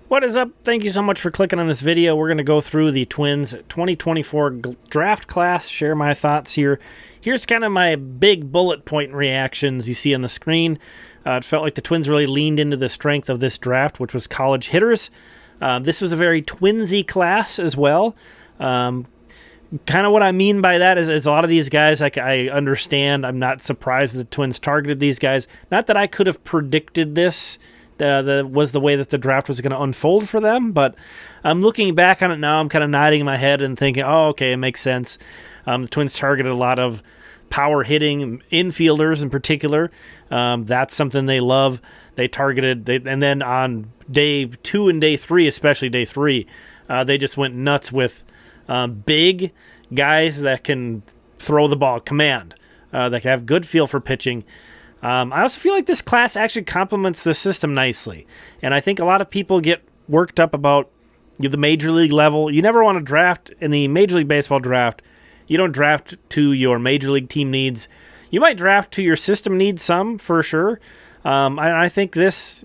What is up? Thank you so much for clicking on this video. We're going to go through the Twins 2024 draft class, share my thoughts here. Here's kind of my big bullet point reactions you see on the screen. It felt like the Twins really leaned into the strength of this draft, which was college hitters. This was a very Twinsy class as well. Kind of what I mean by that is a lot of these guys, I understand. I'm not surprised that the Twins targeted these guys. Not that I could have predicted this. Was the way that the draft was going to unfold for them, but I'm looking back on it now. I'm kind of nodding my head and thinking, oh, okay, it makes sense. The Twins targeted a lot of power hitting infielders in particular. That's something they love. They targeted, and then on day 2 and day 3, especially day 3, they just went nuts with big guys that can throw the ball, command, that have good feel for pitching. I also feel like this class actually complements the system nicely. And I think a lot of people get worked up about the major league level. You never want to draft in the Major League Baseball draft. You don't draft to your major league team needs. You might draft to your system needs some, for sure. I think this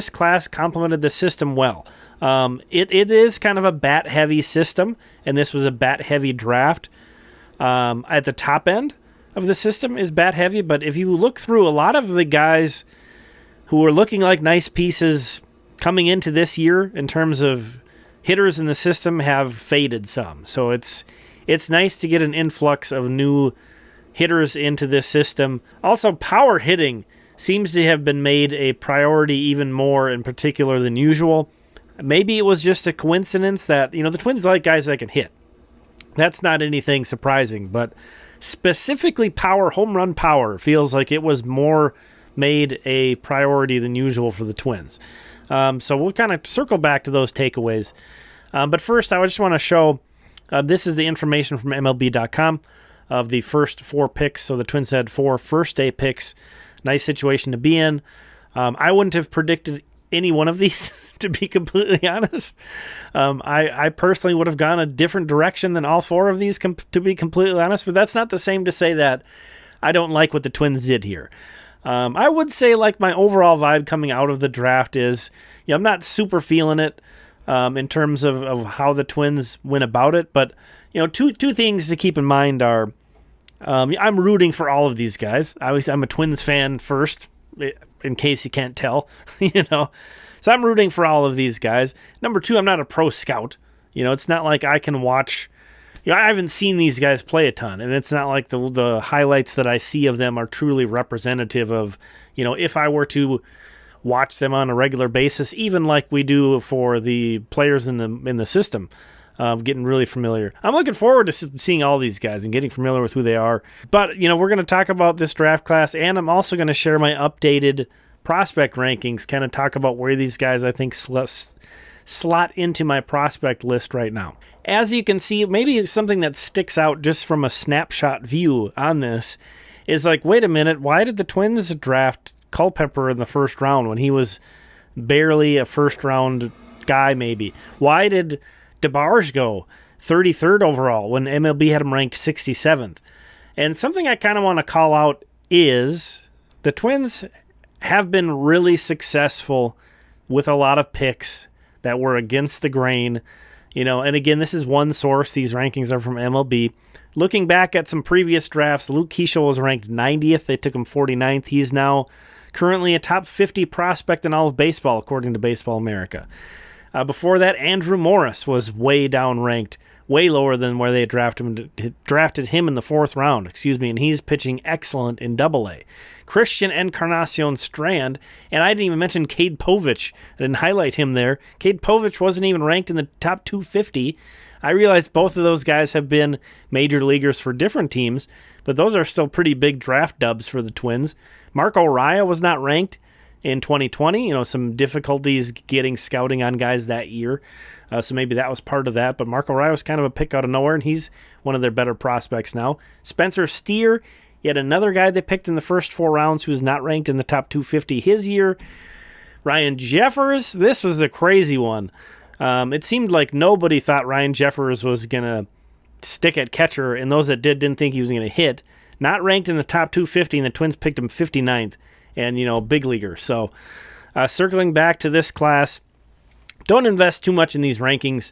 class complemented the system well. It is kind of a bat-heavy system, and this was a bat-heavy draft. At the top end of the system is bat heavy, but if you look through, a lot of the guys who were looking like nice pieces coming into this year in terms of hitters in the system have faded some. So it's nice to get an influx of new hitters into this system. Also, power hitting seems to have been made a priority even more in particular than usual. Maybe it was just a coincidence that, the Twins like guys that can hit. That's not anything surprising, but specifically home run power feels like it was more made a priority than usual for the Twins. So we'll kind of circle back to those takeaways. But first, I just want to show, this is the information from MLB.com of the first 4 picks. So the Twins had 4 first-day picks. Nice situation to be in. I wouldn't have predicted any one of these, to be completely honest. I personally would have gone a different direction than all 4 of these, to be completely honest, but that's not the same to say that I don't like what the Twins did here. I would say, like, my overall vibe coming out of the draft is, I'm not super feeling it in terms of how the Twins went about it, but, two things to keep in mind are, I'm rooting for all of these guys. I'm a Twins fan first, in case you can't tell, So I'm rooting for all of these guys. Number 2, I'm not a pro scout. It's not like I can watch. I haven't seen these guys play a ton, and it's not like the highlights that I see of them are truly representative of, if I were to watch them on a regular basis, even like we do for the players in the system. Getting really familiar. I'm looking forward to seeing all these guys and getting familiar with who they are. But, we're going to talk about this draft class, and I'm also going to share my updated prospect rankings, kind of talk about where these guys I think slot into my prospect list right now. As you can see, maybe something that sticks out just from a snapshot view on this is like, wait a minute, why did the Twins draft Culpepper in the first round when he was barely a first-round guy maybe? Why did DeBarge go 33rd overall when MLB had him ranked 67th? And something I kind of want to call out is the Twins have been really successful with a lot of picks that were against the grain. And again, this is one source. These rankings are from MLB. Looking back at some previous drafts, Luke Keeschel was ranked 90th. They took him 49th. He's now currently a top 50 prospect in all of baseball, according to Baseball America. Before that, Andrew Morris was way down ranked, way lower than where they drafted him in the 4th round, and he's pitching excellent in Double-A. Christian Encarnacion Strand, and I didn't even mention Cade Povich. I didn't highlight him there. Cade Povich wasn't even ranked in the top 250. I realize both of those guys have been major leaguers for different teams, but those are still pretty big draft dubs for the Twins. Marco Raya was not ranked in 2020, some difficulties getting scouting on guys that year. So maybe that was part of that. But Marco Raya was kind of a pick out of nowhere, and he's one of their better prospects now. Spencer Steer, yet another guy they picked in the first 4 rounds who's not ranked in the top 250 his year. Ryan Jeffers, this was a crazy one. It seemed like nobody thought Ryan Jeffers was going to stick at catcher, and those that didn't think he was going to hit. Not ranked in the top 250, and the Twins picked him 59th. And, big leaguer. So, circling back to this class, don't invest too much in these rankings.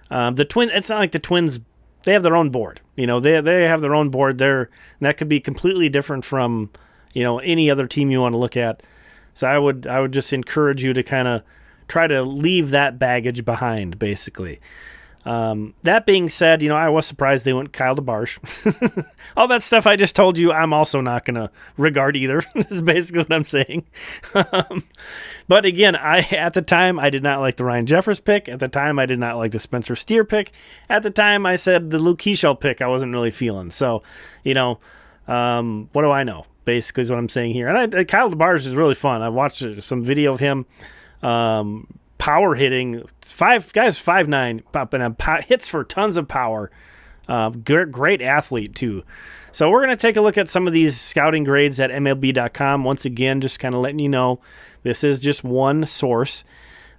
The Twins, it's not like the Twins, they have their own board. They have their own board there, and that could be completely different from, any other team you want to look at. So I would just encourage you to kind of try to leave that baggage behind, basically. That being said, I was surprised they went Kyle DeBarge. All that stuff I just told you, I'm also not going to regard either. Is basically what I'm saying. But again, at the time, I did not like the Ryan Jeffers pick. At the time, I did not like the Spencer Steer pick. At the time, I said the Luke Keeschel pick I wasn't really feeling. So, what do I know? Basically is what I'm saying here. And Kyle DeBarge is really fun. I watched some video of him power hitting. Guy's 5'9", and hits for tons of power. Great athlete, too. So we're going to take a look at some of these scouting grades at MLB.com. Once again, just kind of letting you know, this is just one source.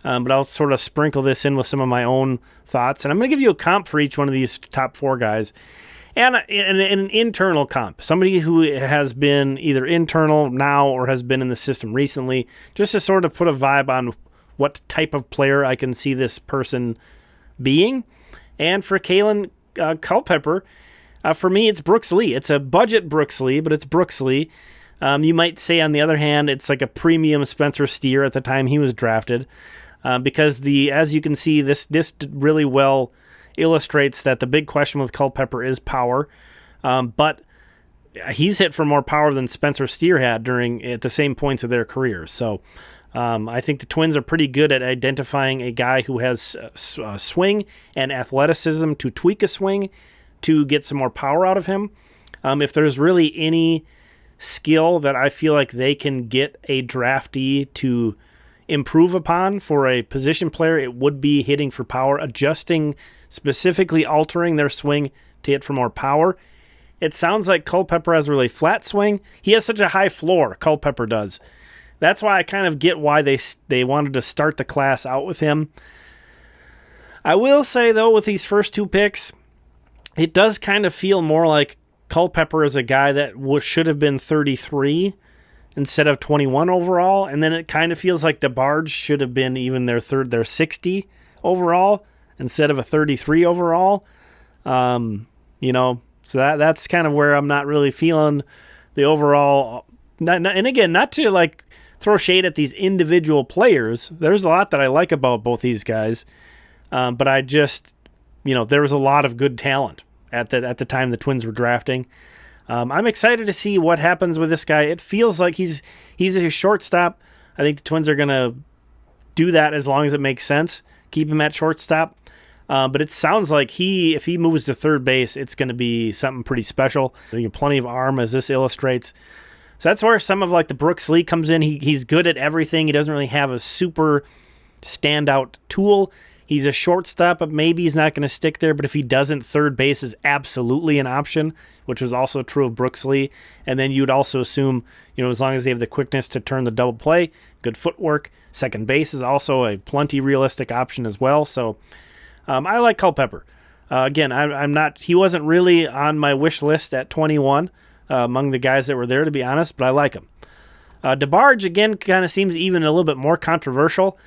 But I'll sort of sprinkle this in with some of my own thoughts. And I'm going to give you a comp for each one of these top 4 guys. And an internal comp, somebody who has been either internal now or has been in the system recently, just to sort of put a vibe on what type of player I can see this person being. And for Kaelen Culpepper, for me, it's Brooks Lee. It's a budget Brooks Lee, but it's Brooks Lee. You might say, on the other hand, it's like a premium Spencer Steer at the time he was drafted, because as you can see, this really well illustrates that the big question with Culpepper is power, but he's hit for more power than Spencer Steer had at the same points of their careers. So I think the Twins are pretty good at identifying a guy who has swing and athleticism to tweak a swing to get some more power out of him. If there's really any skill that I feel like they can get a draftee to improve upon for a position player, it would be hitting for power, specifically altering their swing to hit for more power. It sounds like Culpepper has a really flat swing. He has such a high floor, Culpepper does. That's why I kind of get why they wanted to start the class out with him. I will say, though, with these first 2 picks, it does kind of feel more like Culpepper is a guy that should have been 33 instead of 21 overall, and then it kind of feels like DeBarge should have been even their 60 overall instead of a 33 overall. So that's kind of where I'm not really feeling the overall. And again, not to like throw shade at these individual players. There's a lot that I like about both these guys, but I just, there was a lot of good talent at the time the Twins were drafting. I'm excited to see what happens with this guy. It feels like he's a shortstop. I think the Twins are going to do that as long as it makes sense. Keep him at shortstop. But it sounds like if he moves to third base, it's going to be something pretty special. Plenty of arm, as this illustrates. So that's where some of like the Brooks Lee comes in. He's good at everything. He doesn't really have a super standout tool. He's a shortstop, but maybe he's not going to stick there. But if he doesn't, third base is absolutely an option, which was also true of Brooks Lee. And then you'd also assume, as long as they have the quickness to turn the double play, good footwork, second base is also a plenty realistic option as well. So I like Culpepper. Again, he wasn't really on my wish list at 21 among the guys that were there, to be honest, but I like him. DeBarge, again, kind of seems even a little bit more controversial.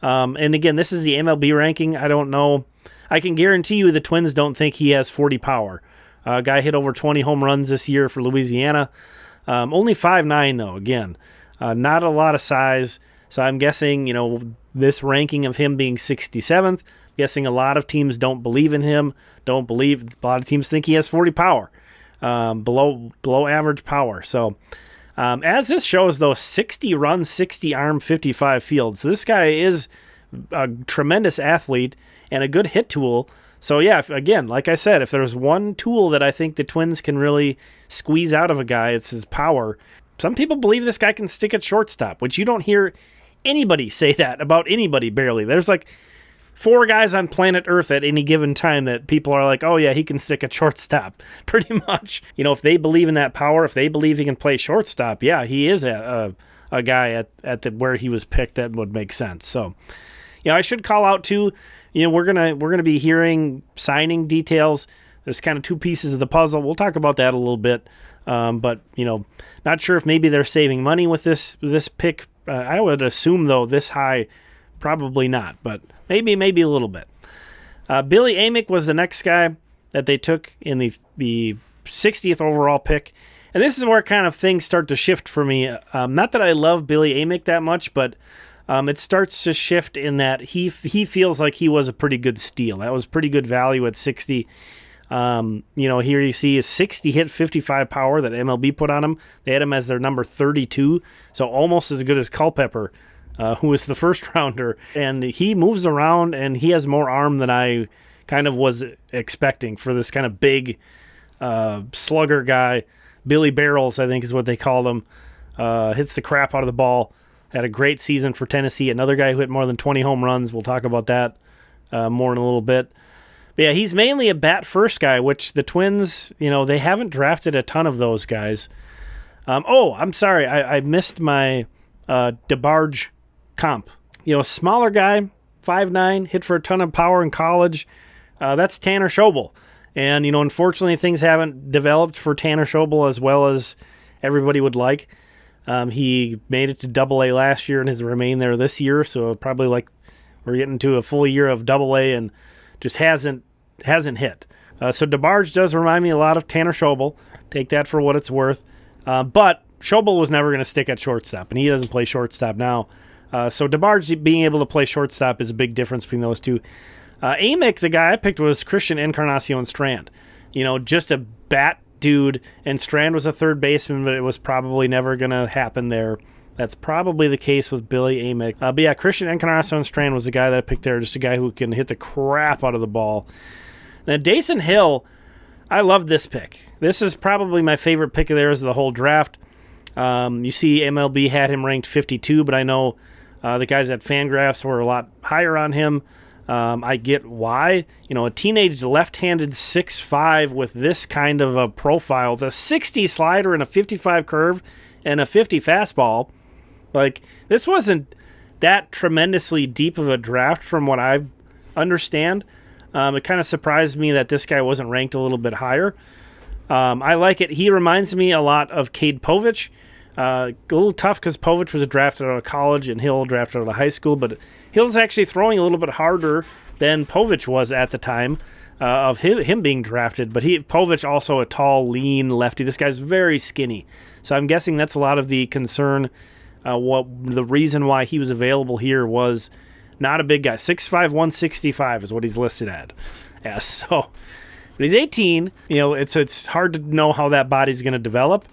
And again, this is the MLB ranking. I don't know. I can guarantee you the Twins don't think he has 40 power. Guy hit over 20 home runs this year for Louisiana. Only 5'9", though, again. Not a lot of size. So I'm guessing, this ranking of him being 67th, guessing a lot of teams don't believe in him, a lot of teams think he has 40 power, below average power. So as this shows, though, 60 runs, 60 arm, 55 field. So this guy is a tremendous athlete and a good hit tool. So yeah, again, like I said, if there's one tool that I think the Twins can really squeeze out of a guy, it's his power. Some people believe this guy can stick at shortstop, which you don't hear anybody say that about anybody, barely. There's like 4 guys on planet Earth at any given time that people are like, oh yeah, he can stick at shortstop, pretty much. If they believe in that power, if they believe he can play shortstop, yeah, he is a guy at where he was picked that would make sense. So, I should call out too, we're gonna be hearing signing details. There's kind of 2 pieces of the puzzle. We'll talk about that a little bit, but not sure if maybe they're saving money with this pick. I would assume though this high, probably not, but Maybe a little bit. Billy Amick was the next guy that they took in the 60th overall pick. And this is where kind of things start to shift for me. Not that I love Billy Amick that much, but it starts to shift in that he feels like he was a pretty good steal. That was pretty good value at 60. Here you see a 60 hit 55 power that MLB put on him. They had him as their number 32, so almost as good as Culpepper, who was the first rounder. And he moves around, and he has more arm than I kind of was expecting for this kind of big slugger guy. Billy Barrels, I think is what they called him. Hits the crap out of the ball. Had a great season for Tennessee. Another guy who hit more than 20 home runs. We'll talk about that more in a little bit. But yeah, he's mainly a bat first guy, which the Twins, they haven't drafted a ton of those guys. I'm sorry. I missed my DeBarge comp. Smaller guy, 5'9", hit for a ton of power in college. That's Tanner Schobel. And, unfortunately, things haven't developed for Tanner Schobel as well as everybody would like. He made it to Double-A last year and has remained there this year. So probably we're getting to a full year of Double-A and just hasn't hit. So DeBarge does remind me a lot of Tanner Schobel. Take that for what it's worth. But Schobel was never going to stick at shortstop, and he doesn't play shortstop now. So DeBarge being able to play shortstop is a big difference between those two. Amick, the guy I picked, was Christian Encarnacion Strand. Just a bat dude, and Strand was a third baseman, but it was probably never going to happen there. That's probably the case with Billy Amick. But yeah, Christian Encarnacion Strand was the guy that I picked there, just a guy who can hit the crap out of the ball. Now, Dasan Hill, I love this pick. This is probably my favorite pick of theirs of the whole draft. You see MLB had him ranked 52, but I know the guys at Fangraphs were a lot higher on him. I get why. A teenage left-handed 6'5" with this kind of a profile, the 60 slider and a 55 curve and a 50 fastball. This wasn't that tremendously deep of a draft from what I understand. It kind of surprised me that this guy wasn't ranked a little bit higher. I like it. He reminds me a lot of Cade Povich. A little tough because Povich was drafted out of college and Hill drafted out of high school, but Hill's actually throwing a little bit harder than Povich was at the time of him being drafted. But Povich also a tall, lean lefty. This guy's very skinny. So I'm guessing that's a lot of the concern. What the reason why he was available here was not a big guy. 6'5", 165 is what he's listed at. Yes, so but he's 18. It's hard to know how that body's going to develop.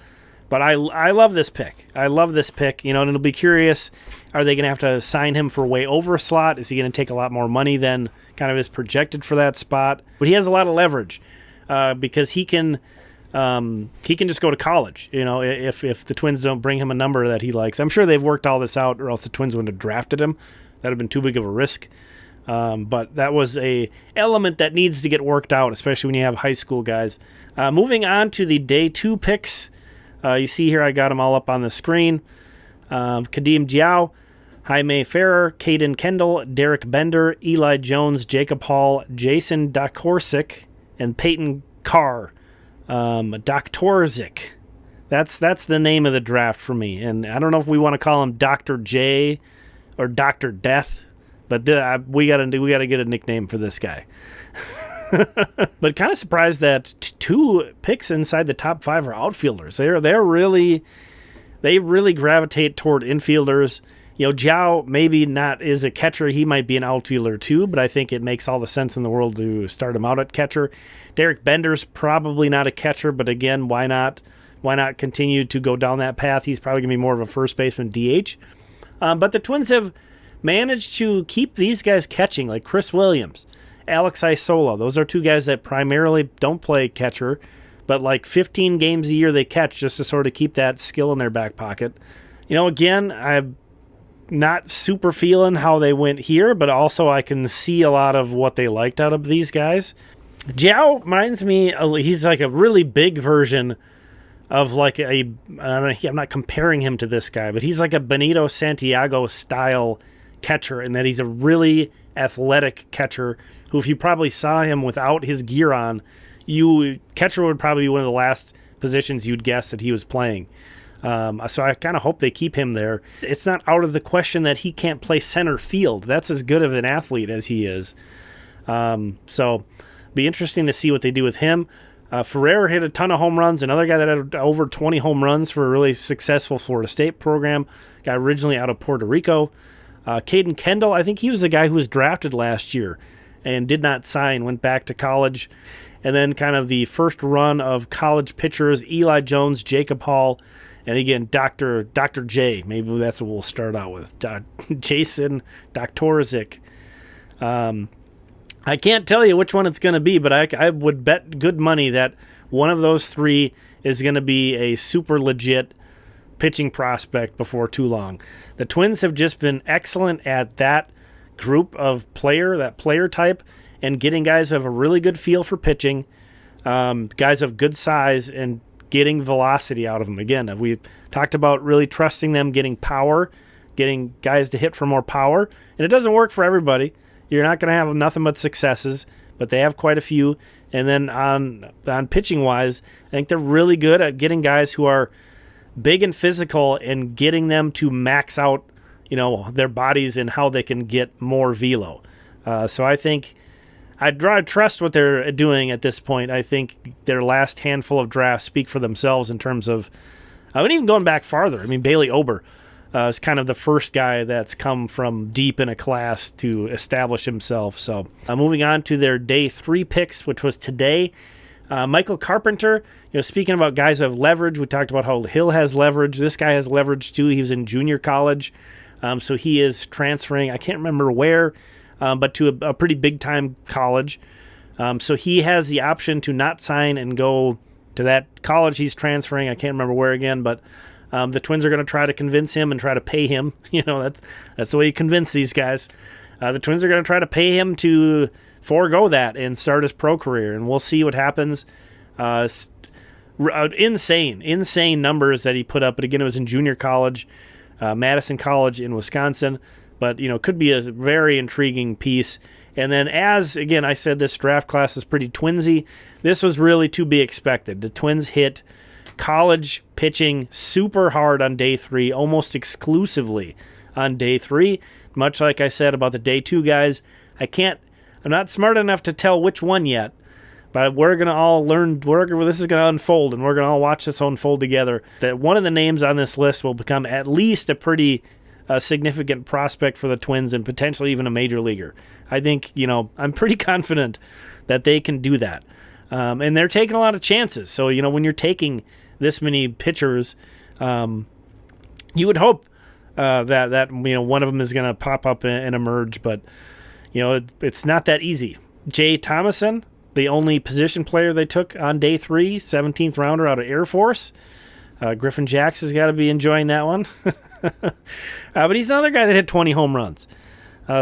But I love this pick. And it'll be curious. Are they going to have to sign him for way over a slot? Is he going to take a lot more money than kind of is projected for that spot? But he has a lot of leverage because he can just go to college. If the Twins don't bring him a number that he likes. I'm sure they've worked all this out, or else the Twins wouldn't have drafted him. That would have been too big of a risk. But that was a element that needs to get worked out, especially when you have high school guys. Moving on to the day 2 picks. You see here I got them all up on the screen. Kadeem Diao, Jaime Ferrer, Caden Kendall, Derek Bender, Eli Jones, Jacob Hall, Jason Dokorczyk, and Peyton Carr. Doktorczyk. That's the name of the draft for me. And I don't know if we want to call him Dr. J or Dr. Death, but we gotta get a nickname for this guy. But kind of surprised that 2 picks inside the top 5 are outfielders. They really gravitate toward infielders. Zhao maybe not is a catcher. He might be an outfielder too, but I think it makes all the sense in the world to start him out at catcher. Derek Bender's probably not a catcher, but again, why not? Why not continue to go down that path? He's probably going to be more of a first baseman DH. But the Twins have managed to keep these guys catching, like Chris Williams, Alex Isola. Those are 2 guys that primarily don't play catcher, but 15 games a year they catch just to sort of keep that skill in their back pocket. Again, I'm not super feeling how they went here, but also I can see a lot of what they liked out of these guys. Zhao reminds me, he's like a really big version of I'm not comparing him to this guy, but he's like a Benito Santiago style catcher in that he's a really athletic catcher who, if you probably saw him without his gear on, catcher would probably be one of the last positions you'd guess that he was playing. So I kind of hope they keep him there. It's not out of the question that he can't play center field. That's as good of an athlete as he is. So be interesting to see what they do with him. Ferrer hit a ton of home runs. Another guy that had over 20 home runs for a really successful Florida State program. Guy originally out of Puerto Rico. Caden Kendall, I think he was the guy who was drafted last year and did not sign, went back to college. And then kind of the first run of college pitchers, Eli Jones, Jacob Hall, and again, Dr. J. Maybe that's what we'll start out with. Jason Doktorzik. I can't tell you which one it's going to be, but I would bet good money that one of those three is going to be a super legit pitching prospect before too long. The Twins have just been excellent at that group of player, that player type, and getting guys who have a really good feel for pitching, guys of good size, and getting velocity out of them. Again, we talked about really trusting them, getting power, getting guys to hit for more power, and it doesn't work for everybody. You're not going to have nothing but successes, but they have quite a few. And then on pitching-wise, I think they're really good at getting guys who are big and physical and getting them to max out, their bodies and how they can get more velo. So I think I trust what they're doing at this point. I think their last handful of drafts speak for themselves in terms of, and even going back farther. I mean, Bailey Ober is kind of the first guy that's come from deep in a class to establish himself. So moving on to their day 3 picks, which was today. Michael Carpenter, speaking about guys who have leverage, we talked about how Hill has leverage. This guy has leverage too. He was in junior college. So he is transferring, I can't remember where, but to a pretty big-time college. So he has the option to not sign and go to that college he's transferring. I can't remember where again, but the Twins are going to try to convince him and try to pay him. That's the way you convince these guys. The Twins are going to try to pay him to forego that and start his pro career, and we'll see what happens. Insane numbers that he put up, but again, it was in junior college, Madison College in Wisconsin, but could be a very intriguing piece. And then, as again I said, this draft class is pretty Twinsy. This was really to be expected. The Twins hit college pitching super hard on day 3, almost exclusively on day 3. Much like I said about the day 2 guys, I'm not smart enough to tell which one yet, but we're going to all learn, this is going to unfold, and we're going to all watch this unfold together. That one of the names on this list will become at least a pretty significant prospect for the Twins and potentially even a major leaguer. I think, I'm pretty confident that they can do that. And they're taking a lot of chances. So, when you're taking this many pitchers, you would hope that one of them is going to pop up and emerge, but it's not that easy. Jay Thomason, the only position player they took on day 3, 17th rounder out of Air Force. Griffin Jacks has got to be enjoying that one. But he's another guy that hit 20 home runs.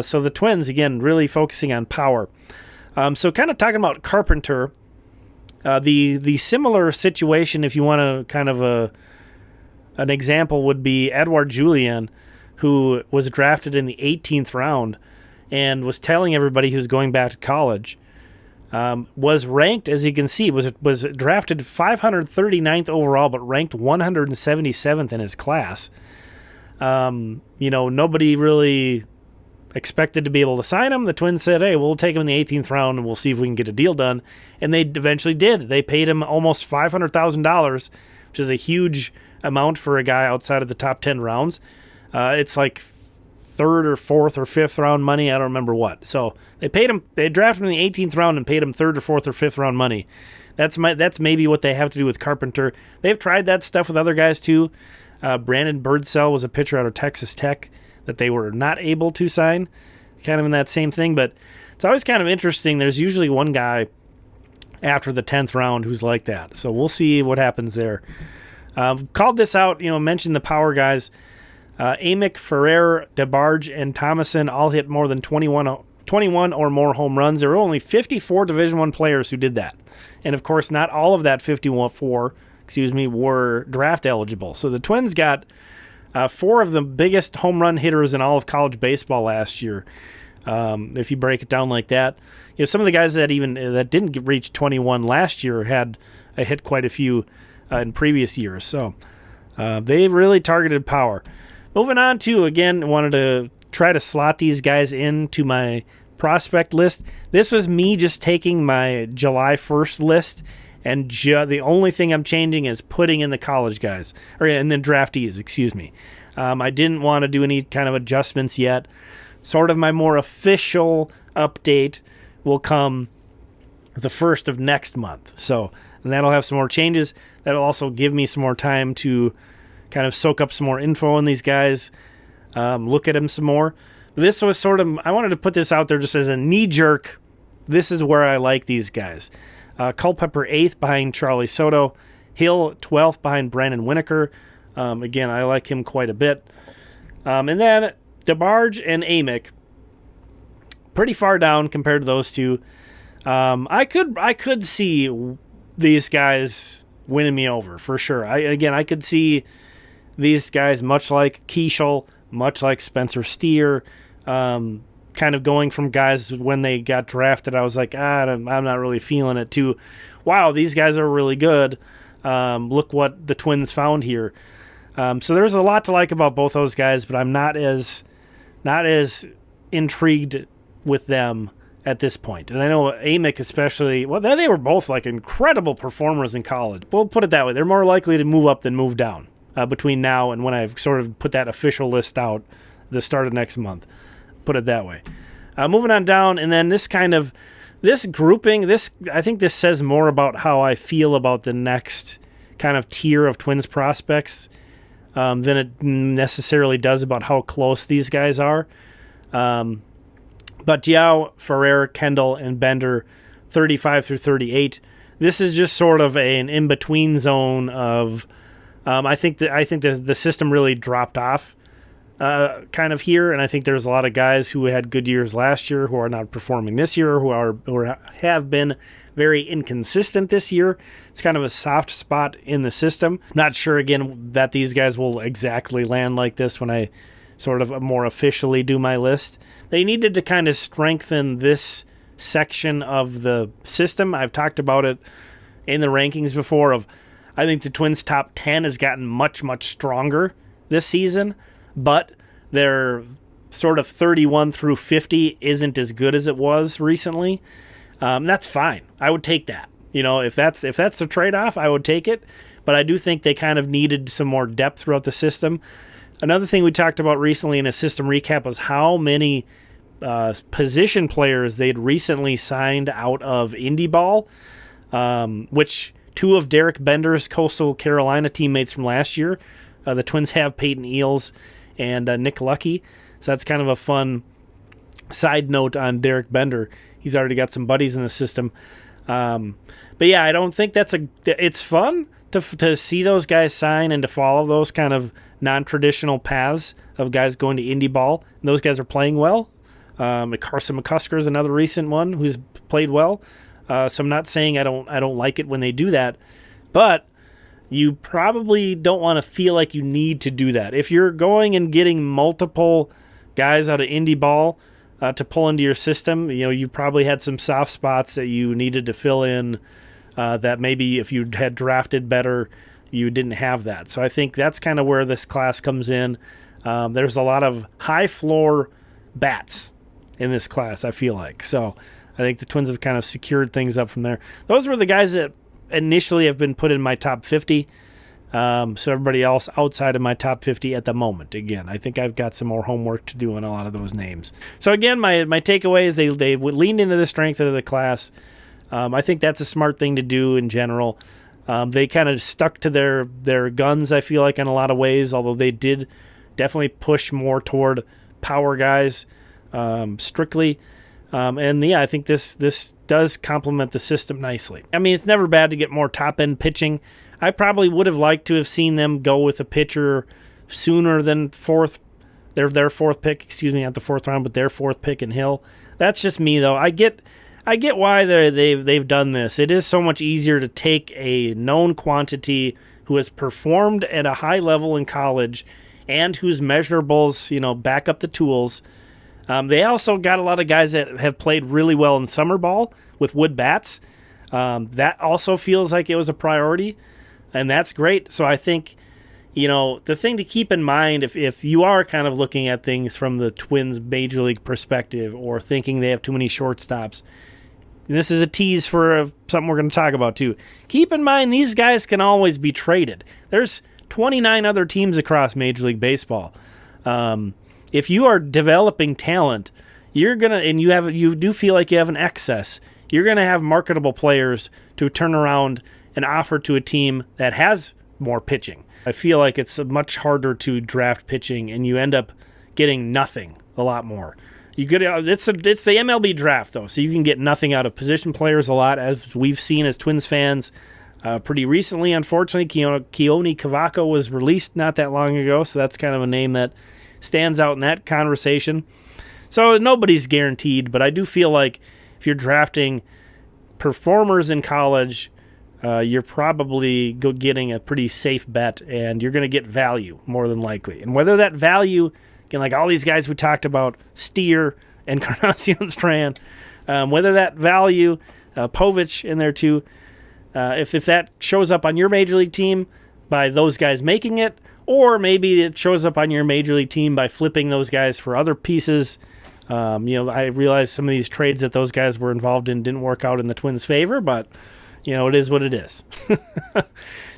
So the Twins, again, really focusing on power. So kind of talking about Carpenter, the similar situation, if you want to kind of an example, would be Edouard Julien, who was drafted in the 18th round and was telling everybody he was going back to college. Was ranked, as you can see, was drafted 539th overall, but ranked 177th in his class. Nobody really expected to be able to sign him. The Twins said, hey, we'll take him in the 18th round and we'll see if we can get a deal done. And they eventually did. They paid him almost $500,000, which is a huge amount for a guy outside of the top 10 rounds. It's like third or fourth or fifth round money. I don't remember what. So they drafted him in the 18th round and paid him third or fourth or fifth round money. That's maybe what they have to do with Carpenter. They've tried that stuff with other guys too. Brandon Birdsell was a pitcher out of Texas Tech that they were not able to sign, kind of in that same thing. But it's always kind of interesting. There's usually one guy after the 10th round who's like that. So we'll see what happens there. Called this out, mentioned the power guys. Amick, Ferrer, DeBarge, and Thomason all hit more than 21 or more home runs. There were only 54 Division I players who did that. And, of course, not all of that 54, were draft eligible. So the Twins got 4 of the biggest home run hitters in all of college baseball last year. If you break it down like that, some of the guys that didn't reach 21 last year had hit quite a few in previous years. So They really targeted power. Moving on to, again, wanted to try to slot these guys into my prospect list. This was me just taking my July 1st list, and the only thing I'm changing is putting in the college guys, and then draftees, excuse me. I didn't want to do any kind of adjustments yet. Sort of my more official update will come the first of next month. So, and that'll have some more changes. That'll also give me some more time to kind of soak up some more info on these guys, look at them some more. This was sort of, I wanted to put this out there just as a knee-jerk. This is where I like these guys. Culpepper 8th behind Charlie Soto. Hill 12th behind Brandon Winokur. Again, I like him quite a bit. And then DeBarge and Amick, pretty far down compared to those two. I could see these guys winning me over for sure. I could see these guys much like Keishel, much like Spencer Steer, kind of going from guys when they got drafted, I was like, I'm not really feeling it, to, wow, these guys are really good. Look what the Twins found here. So there's a lot to like about both those guys, but I'm not as intrigued with them at this point. And I know Amick especially, well, they were both like incredible performers in college. We'll put it that way. They're more likely to move up than move down between now and when I've sort of put that official list out the start of next month. Put it that way. Moving on down, and then this grouping, I think this says more about how I feel about the next kind of tier of Twins prospects than it necessarily does about how close these guys are. But Yao, Ferrer, Kendall, and Bender, 35 through 38. This is just sort of an in-between zone of, I think the system really dropped off kind of here, and I think there's a lot of guys who had good years last year who are not performing this year, who have been very inconsistent this year. It's kind of a soft spot in the system. Not sure, again, that these guys will exactly land like this when I sort of more officially do my list. They needed to kind of strengthen this section of the system. I've talked about it in the rankings before of, I think the Twins' top 10 has gotten much, much stronger this season, but their sort of 31 through 50 isn't as good as it was recently. That's fine. I would take that. You know, if that's the trade-off, I would take it. But I do think they kind of needed some more depth throughout the system. Another thing we talked about recently in a system recap was how many position players they'd recently signed out of indie ball, which two of Derek Bender's Coastal Carolina teammates from last year. The Twins have Peyton Eales and Nick Lucky. So that's kind of a fun side note on Derek Bender. He's already got some buddies in the system. But yeah, I don't think it's fun to see those guys sign and to follow those kind of non-traditional paths of guys going to indie ball. And those guys are playing well. Carson McCusker is another recent one who's played well. So I'm not saying I don't like it when they do that, but you probably don't want to feel like you need to do that. If you're going and getting multiple guys out of indie ball to pull into your system, you know, you probably had some soft spots that you needed to fill in that maybe if you had drafted better, you didn't have that. So I think that's kind of where this class comes in. There's a lot of high floor bats in this class, I feel like. So I think the Twins have kind of secured things up from there. Those were the guys that initially have been put in my top 50. So everybody else outside of my top 50 at the moment. Again, I think I've got some more homework to do on a lot of those names. So again, my takeaway is they leaned into the strength of the class. I think that's a smart thing to do in general. They kind of stuck to their guns, I feel like, in a lot of ways, although they did definitely push more toward power guys strictly. And yeah, I think this does complement the system nicely. I mean, it's never bad to get more top-end pitching. I probably would have liked to have seen them go with a pitcher sooner than their fourth pick, excuse me, not the fourth round, but their fourth pick in Hill. That's just me, though. I get why they've done this. It is so much easier to take a known quantity who has performed at a high level in college and whose measurables, you know, back up the tools. They also got a lot of guys that have played really well in summer ball with wood bats. That also feels like it was a priority, and that's great. So I think, The thing to keep in mind if you are kind of looking at things from the Twins major league perspective or thinking they have too many shortstops, and this is a tease for something we're going to talk about too. Keep in mind these guys can always be traded. There's 29 other teams across Major League Baseball. If you are developing talent, you're gonna, and you do feel like you have an excess, you're gonna have marketable players to turn around and offer to a team that has more pitching. I feel like it's much harder to draft pitching, and you end up getting nothing a lot more. It's the MLB Draft though, so you can get nothing out of position players a lot, as we've seen as Twins fans. Pretty recently, unfortunately, Kaelen Culpepper was released not that long ago, so that's kind of a name that stands out in that conversation. So nobody's guaranteed, but I do feel like if you're drafting performers in college, you're probably getting a pretty safe bet, and you're going to get value more than likely. And whether that value, again, like all these guys we talked about, Steer and Encarnacion Strand, whether that value, Povich in there too, if that shows up on your major league team by those guys making it, or maybe it shows up on your major league team by flipping those guys for other pieces. I realize some of these trades that those guys were involved in didn't work out in the Twins' favor, but it is what it is.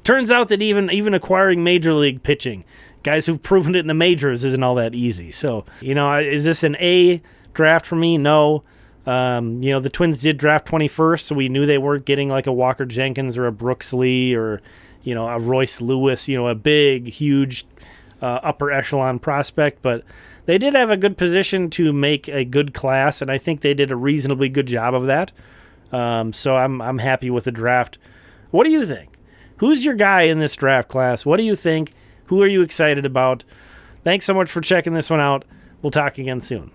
Turns out that even acquiring major league pitching, guys who've proven it in the majors, isn't all that easy. So, is this an A draft for me? No. The Twins did draft 21st, so we knew they weren't getting like a Walker Jenkins or a Brooks Lee or, a Royce Lewis, a big, huge upper echelon prospect. But they did have a good position to make a good class, and I think they did a reasonably good job of that. So I'm happy with the draft. What do you think? Who's your guy in this draft class? What do you think? Who are you excited about? Thanks so much for checking this one out. We'll talk again soon.